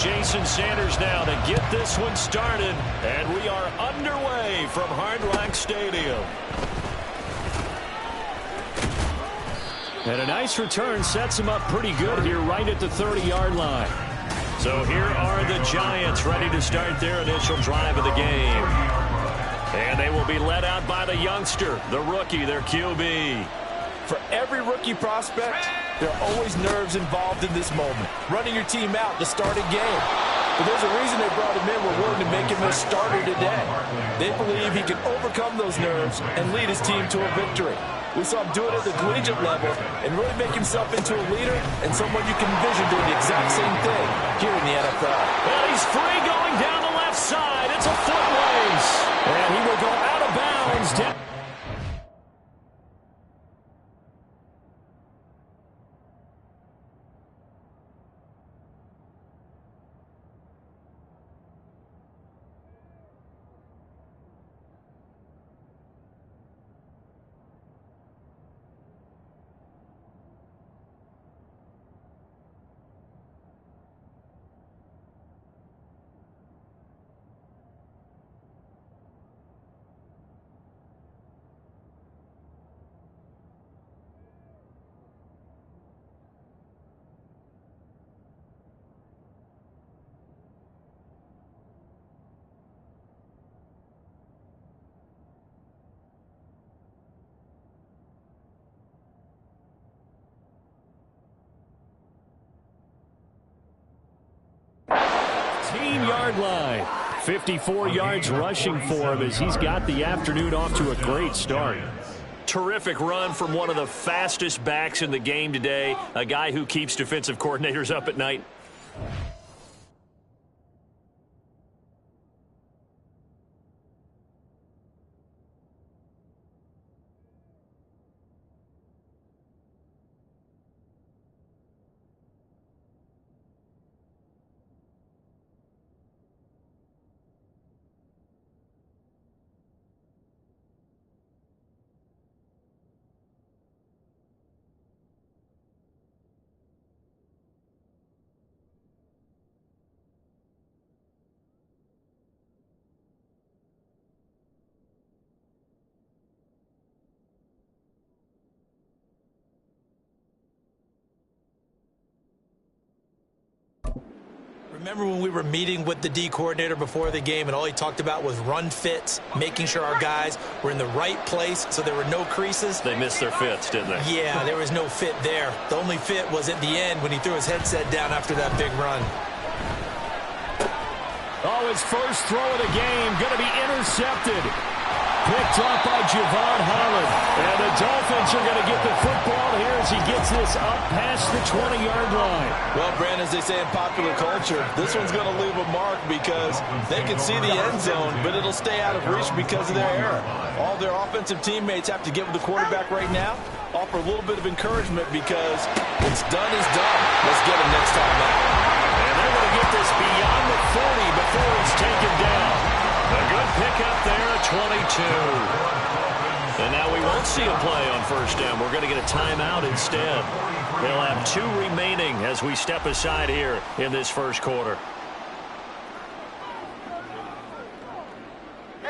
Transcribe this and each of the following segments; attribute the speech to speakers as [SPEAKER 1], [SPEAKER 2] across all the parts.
[SPEAKER 1] Jason Sanders now to get this one started. And we are underway from Hard Rock Stadium. And a nice return sets him up pretty good here right at the 30-yard line. So here are the Giants ready to start their initial drive of the game. And they will be led out by the youngster, the rookie, their QB.
[SPEAKER 2] For every rookie prospect, there are always nerves involved in this moment. Running your team out to start a game. But there's a reason they brought him in. We're willing to make him a starter today. They believe he can overcome those nerves and lead his team to a victory. We saw him do it at the collegiate level and really make himself into a leader and someone you can envision doing the exact same thing here in the NFL.
[SPEAKER 1] And he's free going down the left side. It's a foot race. And he will go out of bounds. Yard line. 54 yards rushing for him as he's got the afternoon off to a great start. Terrific run from one of the fastest backs in the game today, a guy who keeps defensive coordinators up at night.
[SPEAKER 2] Remember when we were meeting with the D coordinator before the game and all he talked about was run fits, making sure our guys were in the right place so there were no creases?
[SPEAKER 1] They missed their fits, didn't they?
[SPEAKER 2] Yeah, there was no fit there. The only fit was at the end when he threw his headset down after that big run.
[SPEAKER 1] Oh, his first throw of the game going to be intercepted. Picked up by Javon Holland. And the Dolphins are going to get the football here as he gets this up past the 20-yard line.
[SPEAKER 2] Well, Brandon, as they say in popular culture, this one's going to leave a mark because they can see the end zone, but it'll stay out of reach because of their error. All their offensive teammates have to get with the quarterback right now, offer a little bit of encouragement because what's done is done. Let's get him next time out.
[SPEAKER 1] And they're going to get this beyond the 40 before he's taken down. A good pickup there at 22. And now we won't see a play on first down. We're going to get a timeout instead. They'll have 2 remaining as we step aside here in this first quarter.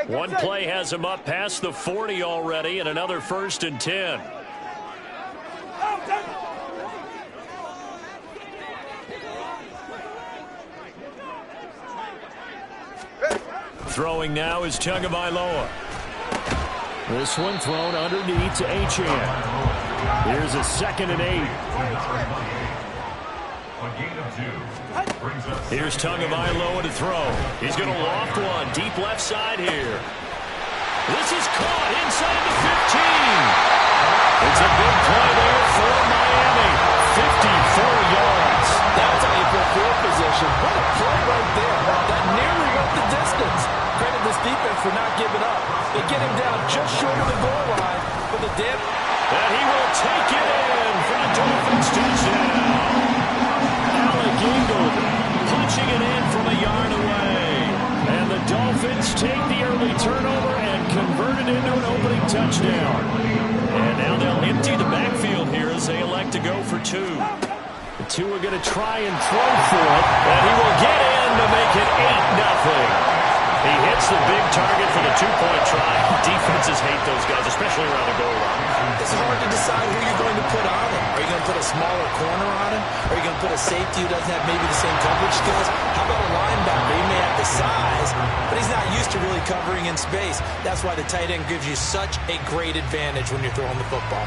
[SPEAKER 1] One play has him up past the 40 already, and another 1st and 10. Throwing now is Tagovailoa. This one thrown underneath to Achane. Here's a 2nd and 8. Here's Tagovailoa to throw. He's going to loft one deep left side here. This is caught inside the 15. It's a big play there for Miami. 54 yards.
[SPEAKER 2] That's how you put field position. What a play right there. That nearly went the distance. Credit this defense for not giving up. They get him down just short of the goal line for the dip.
[SPEAKER 1] And he will take it in for the Dolphins touchdown. Alec Ingold punching it in from a yard away. And the Dolphins take the early turnover and convert it into an opening touchdown. And now they'll empty the backfield here as they elect to go for 2. Tua going to try and throw for it, and he will get in to make it 8-0. He hits the big target for the two-point try. Defenses hate those guys, especially around the goal line.
[SPEAKER 2] It's hard to decide who you're going to put on him. Are you going to put a smaller corner on him? Are you going to put a safety who doesn't have maybe the same coverage skills? How about a linebacker? He may have the size, but he's not used to really covering in space. That's why the tight end gives you such a great advantage when you're throwing the football.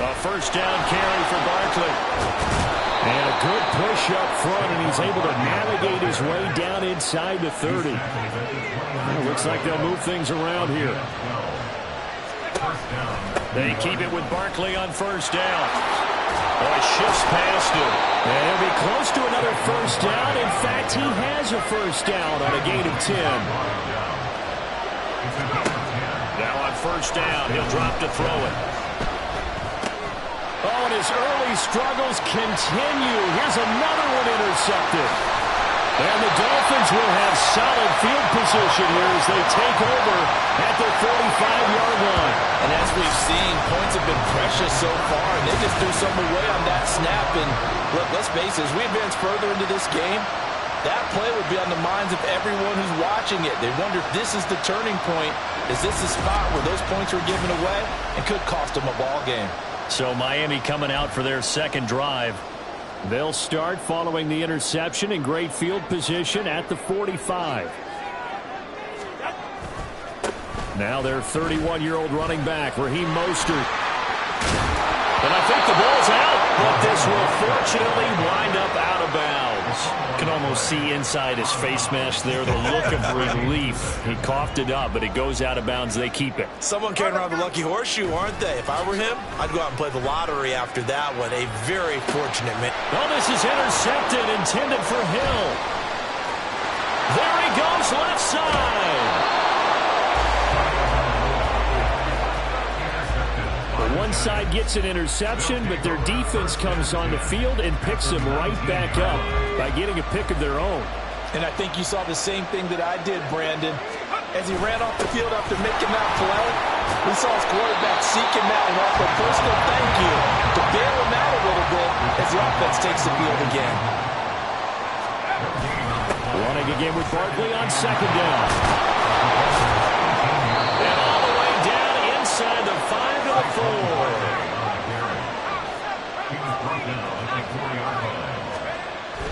[SPEAKER 1] A first down carry for Barkley. And a good push up front, and he's able to navigate his way down inside the 30. Well, looks like they'll move things around here. They keep it with Barkley on first down. Oh, he shifts past him. And he'll be close to another first down. In fact, he has a first down on a gain of 10. Now on first down, he'll drop to throw it. Oh, and his early struggles continue. Here's another one intercepted. And the Dolphins will have solid field position here as they take over at the 45-yard line.
[SPEAKER 2] And as we've seen, points have been precious so far, and they just threw some away on that snap. And look, let's face it, as we advance further into this game, that play would be on the minds of everyone who's watching it. They wonder if this is the turning point. Is this the spot where those points were given away and could cost them a ball game?
[SPEAKER 1] So Miami coming out for their second drive. They'll start following the interception in great field position at the 45. Now their 31-year-old running back, Raheem Mostert. And I think the ball's out, but this will fortunately wind up out of bounds. You can almost see inside his face mask there the look of relief. He coughed it up, but it goes out of bounds. They keep it.
[SPEAKER 2] Someone carrying around the lucky horseshoe, aren't they? If I were him, I'd go out and play the lottery after that one. A very fortunate man.
[SPEAKER 1] Oh, this is intercepted, intended for Hill. There he goes, left side. One side gets an interception, but their defense comes on the field and picks them right back up by getting a pick of their own.
[SPEAKER 2] And I think you saw the same thing that I did, Brandon. As he ran off the field after making that play, we saw his quarterback seek him out and offer a personal thank you to bail him out a little bit as the offense takes the field again.
[SPEAKER 1] Running again with Barkley on second down. And all the way down inside the 5 to the 4.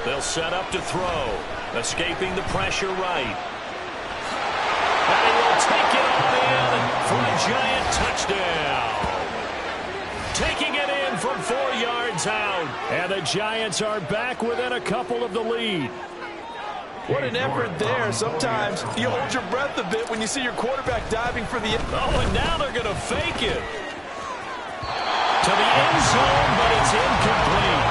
[SPEAKER 1] They'll set up to throw. Escaping the pressure right. And he will take it on in for a giant touchdown. Taking it in from 4 yards out. And the Giants are back within a couple of the lead.
[SPEAKER 2] What an effort there. Sometimes you hold your breath a bit when you see your quarterback diving for the...
[SPEAKER 1] Oh, and now they're going to fake it. To the end zone, but it's incomplete.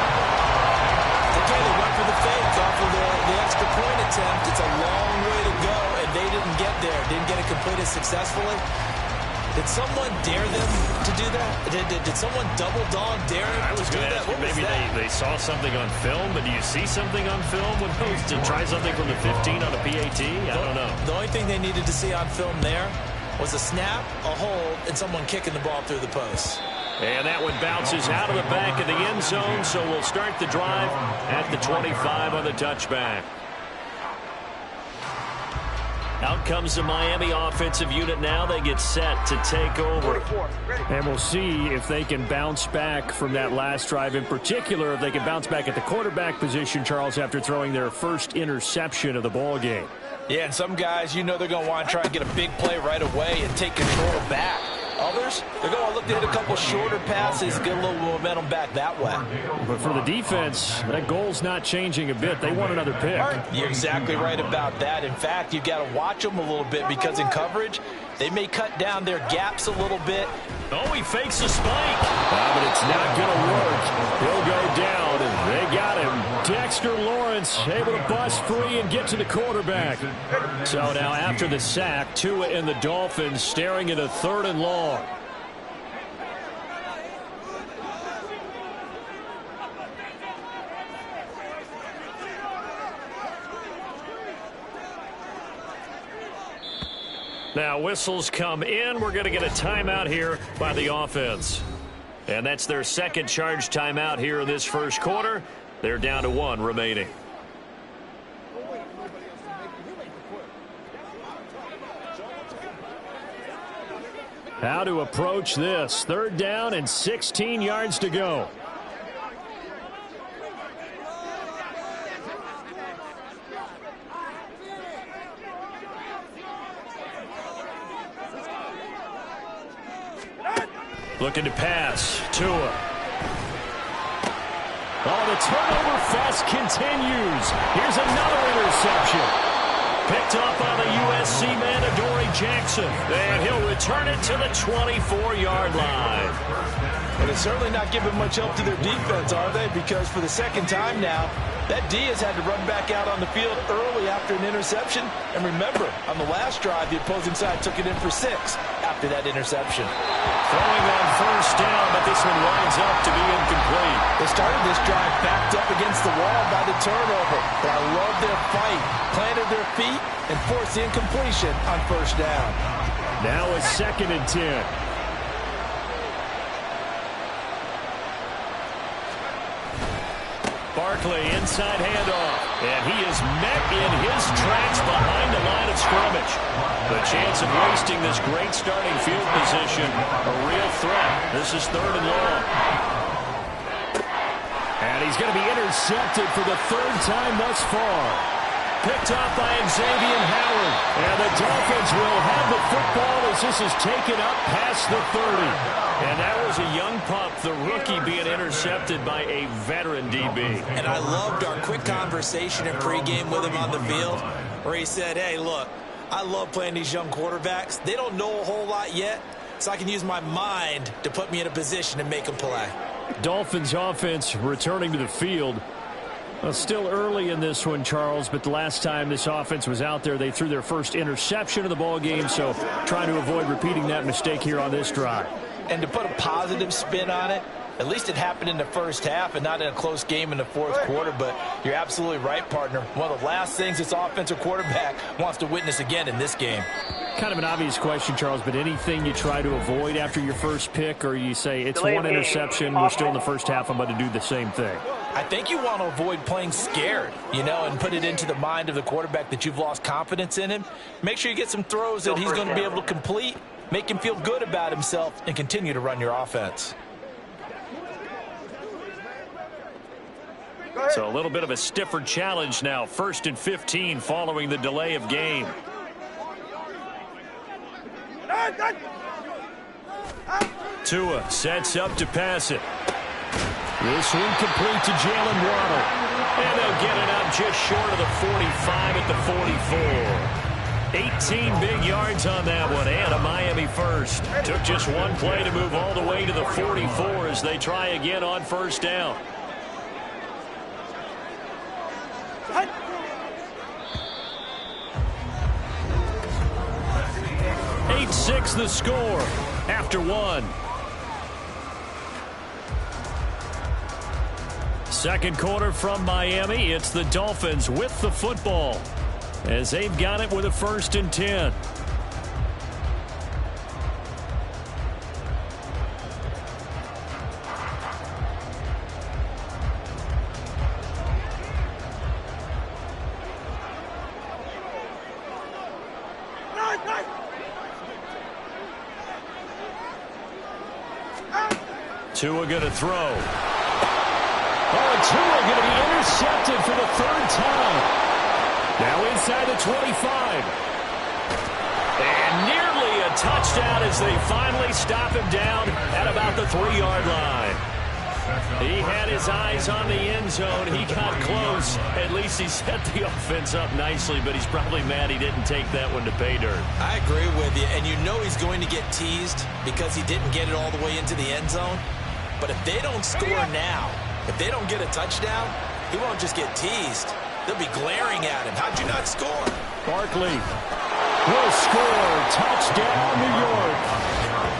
[SPEAKER 2] Okay, they went for the fake off of the extra point attempt. It's a long way to go, and they didn't get there. Didn't get it completed successfully. Did someone dare them to do that? Did someone double dog dare them to do that?
[SPEAKER 1] What maybe they saw something on film, but do you see something on film when those to try something from the 15 on a PAT? I don't know.
[SPEAKER 2] The only thing they needed to see on film there was a snap, a hold, and someone kicking the ball through the post.
[SPEAKER 1] And that one bounces out of the back of the end zone, so we'll start the drive at the 25 on the touchback. Out comes the Miami offensive unit now. They get set to take over. And we'll see if they can bounce back from that last drive. In particular, if they can bounce back at the quarterback position, Charles, after throwing their first interception of the ball game.
[SPEAKER 2] Yeah, and some guys, you know they're going to want to try and get a big play right away and take control back. Others, they're going to look to hit a couple shorter passes, get a little momentum back that way.
[SPEAKER 1] But for the defense, that goal's not changing a bit. They want another pick.
[SPEAKER 2] You're exactly right about that. In fact, you've got to watch them a little bit because in coverage, they may cut down their gaps a little bit.
[SPEAKER 1] Oh, he fakes a spike. But it's not going to work. He'll go down, and they got him. Dexter Lawrence able to bust free and get to the quarterback. So now after the sack, Tua and the Dolphins staring at a 3rd and long. Now whistles come in. We're going to get a timeout here by the offense. And that's their second charge timeout here in this first quarter. They're down to 1 remaining. How to approach this. 3rd down and 16 yards to go. Looking to pass. Tua. Oh, the turnover fest continues. Here's another interception. Picked up by the USC man, Adoree Jackson. And he'll return it to the 24-yard line.
[SPEAKER 2] And it's certainly not giving much help to their defense, are they? Because for the second time now, that D has had to run back out on the field early after an interception. And remember, on the last drive, the opposing side took it in for 6 after that interception.
[SPEAKER 1] Throwing on 1st down, but this one winds up to be incomplete.
[SPEAKER 2] They started this drive backed up against the wall by the turnover. But I love their fight. Planted their feet and forced the incompletion on 1st down.
[SPEAKER 1] Now it's 2nd and 10. Barkley, inside handoff. And he is met in his tracks behind the line of scrimmage. The chance of wasting this great starting field position, a real threat. This is 3rd and long. And he's going to be intercepted for the 3rd time thus far. Picked off by Xavier Howard. And the Dolphins will have the football as this is taken up past the 30. And that was a young pup, the rookie, being intercepted by a veteran DB.
[SPEAKER 3] And I loved our quick conversation in pregame with him on the field where he said, hey, look, I love playing these young quarterbacks. They don't know a whole lot yet, so I can use my mind to put me in a position to make them play.
[SPEAKER 1] Dolphins offense returning to the field. Well, still early in this one, Charles, but the last time this offense was out there, they threw their first interception of the ball game, so trying to avoid repeating that mistake here on this drive.
[SPEAKER 2] And to put a positive spin on it, at least it happened in the 1st half and not in a close game in the 4th quarter. But you're absolutely right, partner. One of the last things this offensive quarterback wants to witness again in this game.
[SPEAKER 1] Kind of an obvious question, Charles, but anything you try to avoid after your first pick, or you say it's one interception, we're still in the 1st half, I'm going to do the same thing?
[SPEAKER 2] I think you want to avoid playing scared, and put it into the mind of the quarterback that you've lost confidence in him. Make sure you get some throws that he's going to be able to complete, make him feel good about himself, and continue to run your offense.
[SPEAKER 1] So a little bit of a stiffer challenge now. 1st and 15 following the delay of game. Tua sets up to pass it. This one complete to Jalen Waddle. And they'll get it up just short of the 45 at the 44. 18 big yards on that one, and a Miami first. Took just one play to move all the way to the 44 as they try again on 1st down. 8-6 the score after 1. Second quarter from Miami. It's the Dolphins with the football as they've got it with a 1st and 10. Tua going to throw. Oh, and Tua going to be intercepted for the 3rd time. Now inside the 25. And nearly a touchdown as they finally stop him down at about the 3-yard line. He had his eyes on the end zone. He got close. At least he set the offense up nicely, but he's probably mad he didn't take that one to pay dirt.
[SPEAKER 3] I agree with you, and you know he's going to get teased because he didn't get it all the way into the end zone. But if they don't score now, if they don't get a touchdown, he won't just get teased. They'll be glaring at him. How'd you not score?
[SPEAKER 1] Barkley will score. Touchdown, New York.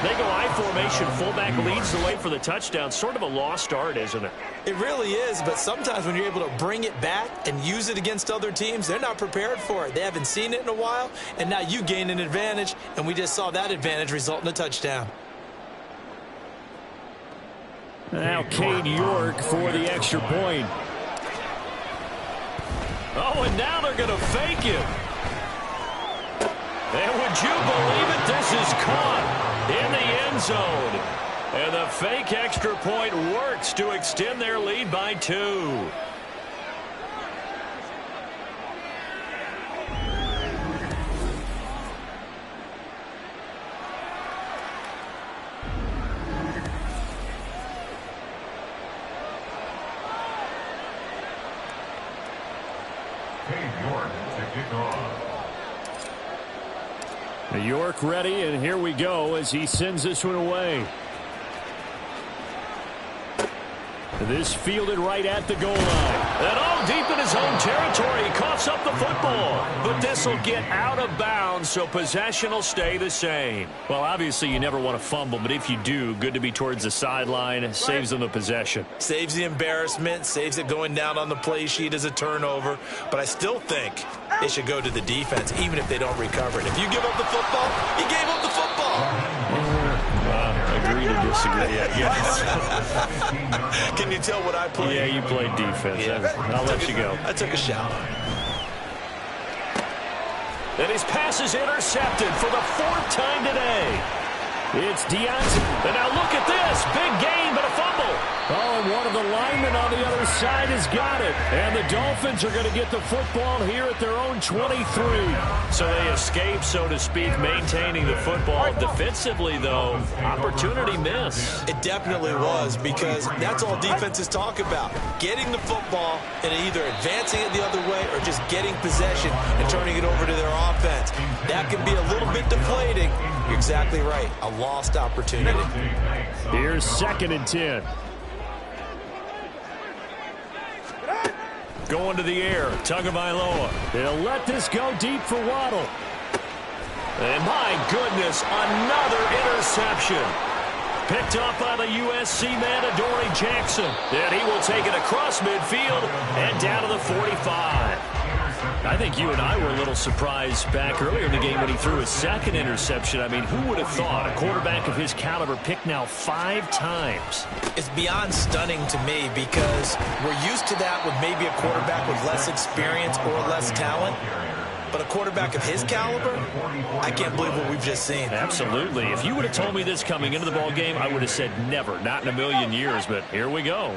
[SPEAKER 1] They go I formation. Fullback leads the way for the touchdown. Sort of a lost art, isn't it?
[SPEAKER 3] It really is, but sometimes when you're able to bring it back and use it against other teams, they're not prepared for it. They haven't seen it in a while, and now you gain an advantage, and we just saw that advantage result in a touchdown.
[SPEAKER 1] Now Cade York for the extra point. Oh, and now they're going to fake him. And would you believe it? This is caught in the end zone. And the fake extra point works to extend their lead by 2. York ready, and here we go as he sends this one away. This fielded right at the goal line. And all deep in his own territory. He coughs up the football. But this will get out of bounds, so possession will stay the same. Well, obviously you never want to fumble, but if you do, good to be towards the sideline. Saves them the possession.
[SPEAKER 3] Saves the embarrassment, saves it going down on the play sheet as a turnover. But I still think they should go to the defense, even if they don't recover it. If you give up the football, you gave up the football.
[SPEAKER 1] Agree to disagree, I guess.
[SPEAKER 3] Can you tell what I played?
[SPEAKER 1] Yeah, you played defense.
[SPEAKER 3] Yeah.
[SPEAKER 1] I'll let you go.
[SPEAKER 3] I took a shot.
[SPEAKER 1] And his pass is intercepted for the 4th time today. It's Deontay. And now look at this. Big gain, but a fumble. Oh, and one of the linemen on the other side has got it. And the Dolphins are going to get the football here at their own 23. So they escape, so to speak, maintaining the football. Defensively, though, opportunity miss.
[SPEAKER 3] It definitely was, because that's all defenses talk about. Getting the football and either advancing it the other way or just getting possession and turning it over to their offense. That can be a little bit deflating. You're exactly right. A lost opportunity.
[SPEAKER 1] Here's 2nd and 10. Going to the air. Tagovailoa. They'll let this go deep for Waddle. And my goodness, another interception. Picked up by the USC man, Adoree Jackson. And he will take it across midfield and down to the 45. I think you and I were a little surprised back earlier in the game when he threw his 2nd interception. I mean, who would have thought a quarterback of his caliber picked now 5 times?
[SPEAKER 3] It's beyond stunning to me, because we're used to that with maybe a quarterback with less experience or less talent. But a quarterback of his caliber, I can't believe what we've just seen.
[SPEAKER 1] Absolutely. If you would have told me this coming into the ball game, I would have said never, not in a million years. But here we go.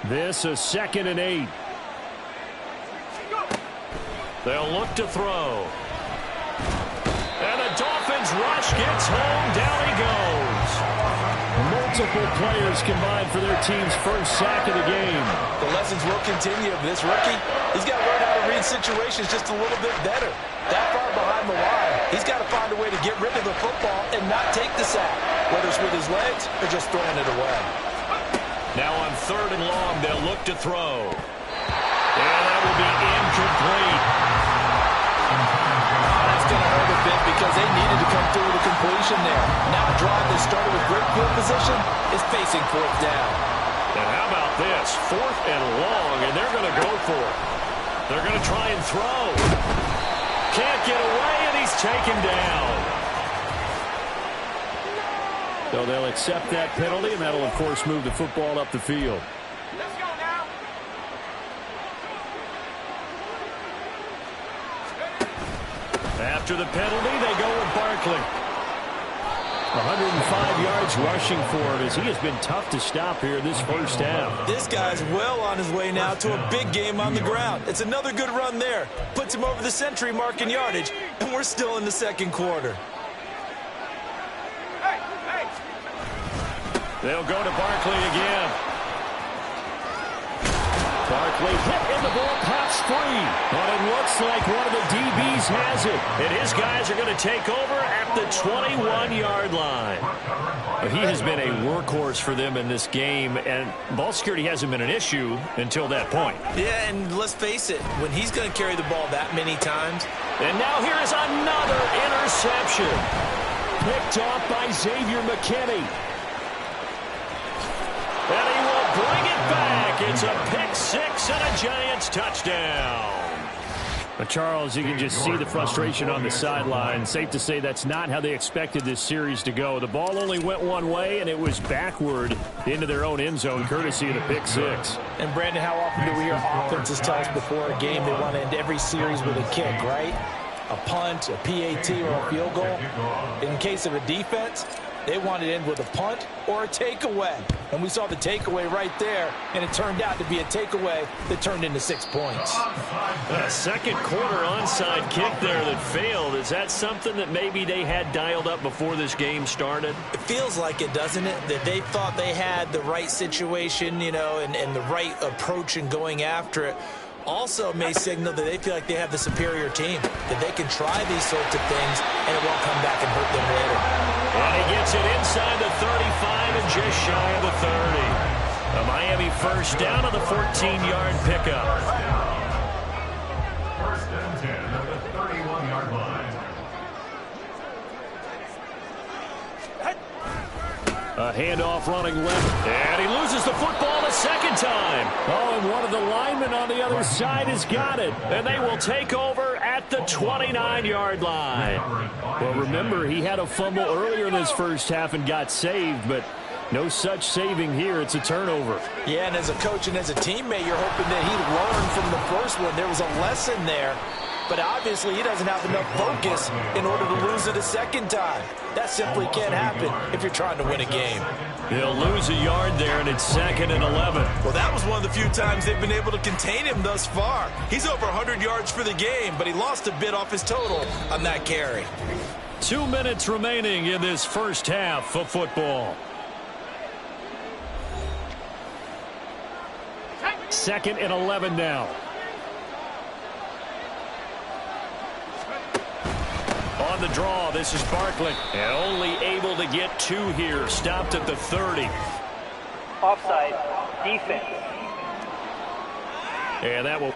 [SPEAKER 1] This is 2nd and 8. They'll look to throw. And the Dolphins rush gets home. Down he goes. Multiple players combined for their team's first sack of the game.
[SPEAKER 3] The lessons will continue. This rookie, he's got to learn how to read situations just a little bit better. That far behind the line, he's got to find a way to get rid of the football and not take the sack, whether it's with his legs or just throwing it away.
[SPEAKER 1] Now on 3rd and long, they'll look to throw. And that will be incomplete.
[SPEAKER 3] That's going to hurt a bit, because they needed to come through with a completion there. Now a drive that started with great field position is facing 4th down.
[SPEAKER 1] And how about this? 4th and long, and they're going to go for it. They're going to try and throw. Can't get away, and he's taken down. So they'll accept that penalty, and that'll, of course, move the football up the field.
[SPEAKER 4] Let's go now.
[SPEAKER 1] After the penalty, they go with Barkley. 105 yards rushing for him, as he has been tough to stop here this first half.
[SPEAKER 3] This guy's well on his way now to a big game on the ground. It's another good run there. Puts him over the century mark in yardage, and we're still in the 2nd quarter.
[SPEAKER 1] They'll go to Barkley again. Barkley hit in the ball, pops free. But it looks like one of the DBs has it. And his guys are going to take over at the 21-yard line. But he has been a workhorse for them in this game, and ball security hasn't been an issue until that point.
[SPEAKER 3] Yeah, and let's face it, when he's going to carry the ball that many times.
[SPEAKER 1] And now here is another interception. picked off by Xavier McKinney. And he will bring it back. It's a pick six and a Giants touchdown.
[SPEAKER 4] Charles, you can just see the frustration on the sideline. Safe to say that's not how they expected this series to go. The ball only went one way, and it was backward into their own end zone, courtesy of the pick six.
[SPEAKER 2] And, Brandon, how often do we hear offenses tell us before a game they want to end every series with a kick, right? A punt, a PAT, or a field goal. In case of a defense, they want to end with a punt or a takeaway. And we saw the takeaway right there, and it turned out to be a takeaway that turned into 6 points.
[SPEAKER 1] A second quarter onside kick there that failed. Is that something that maybe they had dialed up before this game started?
[SPEAKER 3] It feels like it, doesn't it? That they thought they had the right situation, you know, and the right approach in going after it. Also may signal that they feel like they have the superior team, that they can try these sorts of things, and it won't come back and hurt them later.
[SPEAKER 1] And he gets it inside the 35 and just shy of the 30. A Miami first down on the 14-yard pickup.
[SPEAKER 5] First and 10 at the 31-yard line.
[SPEAKER 1] A handoff running left, and he loses the football the second time. Oh, and one of the linemen on the other side has got it. And they will take over at the 29-yard line. Well, remember, he had a fumble earlier in this first half and got saved, but no such saving here. It's a turnover.
[SPEAKER 2] Yeah, and as a coach and as a teammate, you're hoping that he learned from the first one. There was a lesson there. But obviously he doesn't have enough focus in order to lose it a second time. That simply can't happen if you're trying to win a game.
[SPEAKER 1] He'll lose a yard there, and it's 2nd and 11.
[SPEAKER 3] Well, that was one of the few times they've been able to contain him thus far. He's over 100 yards for the game, but he lost a bit off his total on that carry.
[SPEAKER 1] 2 minutes remaining in this first half of football. 2nd and 11 now. On the draw, this is Barkley. And only able to get 2 here. Stopped at the 30.
[SPEAKER 6] Offside, defense.
[SPEAKER 1] And that will...